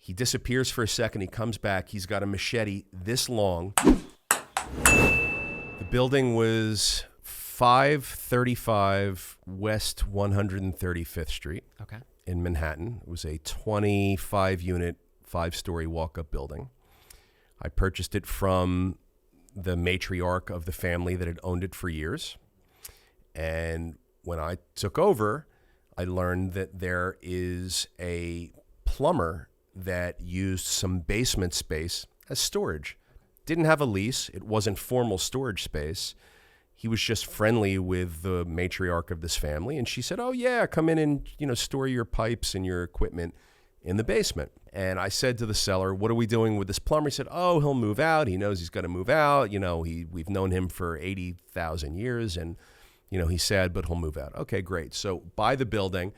He disappears for a second. He comes back. He's got a machete this long. The building was 535 West 135th Street in Manhattan. It was a 25-unit, 5-story walk-up building. I purchased it from the matriarch of the family that had owned it for years. And when I took over, I learned that there is a plumber that used some basement space as storage. Didn't have a lease. It wasn't formal storage space. He was just friendly with the matriarch of this family. And she said, oh, yeah, come in and, store your pipes and your equipment in the basement. And I said to the seller, what are we doing with this plumber? He said, oh, he'll move out. He knows he's got to move out. We've known him for 80,000 years. And, he's sad, but he'll move out. Okay, great. So buy the building.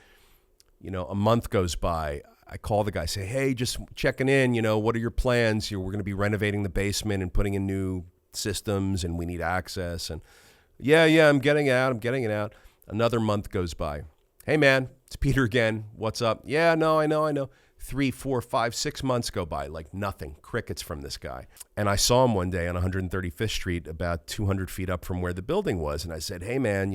A month goes by. I call the guy, say, hey, just checking in, what are your plans? We're going to be renovating the basement and putting in new systems, and we need access. And yeah, I'm getting it out. Another month goes by. Hey, man, it's Peter again. What's up? Yeah, no, I know. 3, 4, 5, 6 months go by, like nothing, crickets from this guy. And I saw him one day on 135th Street, about 200 feet up from where the building was. And I said, hey, man,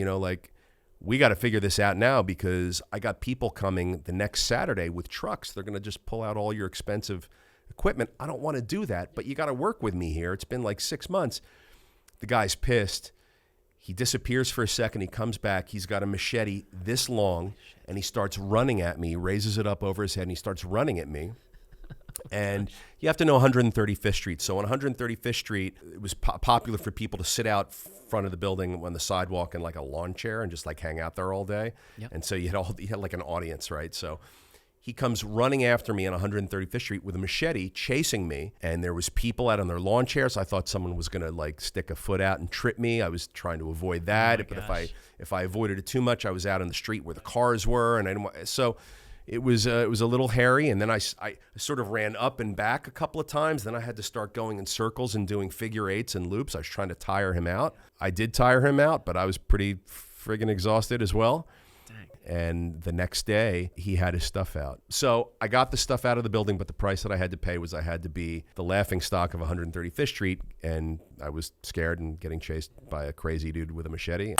we got to figure this out now, because I got people coming the next Saturday with trucks. They're going to just pull out all your expensive equipment. I don't want to do that, but you got to work with me here. It's been like 6 months. The guy's pissed. He disappears for a second. He comes back. He's got a machete this long, and he starts running at me. He raises it up over his head, and he starts running at me. And you have to know 135th Street. So on 135th Street, it was popular for people to sit out front of the building on the sidewalk in like a lawn chair and just like hang out there all day. Yep. And so you had like an audience, right? So he comes running after me on 135th Street with a machete, chasing me. And there was people out on their lawn chairs. I thought someone was going to like stick a foot out and trip me. I was trying to avoid that. Oh, but if I avoided it too much, I was out on the street where the cars were, and I didn't want, so. It was a little hairy, and then I sort of ran up and back a couple of times. Then I had to start going in circles and doing figure eights and loops. I was trying to tire him out. I did tire him out, but I was pretty friggin' exhausted as well. Dang. And the next day, he had his stuff out. So I got the stuff out of the building, but the price that I had to pay was I had to be the laughingstock of 135th Street, and I was scared and getting chased by a crazy dude with a machete.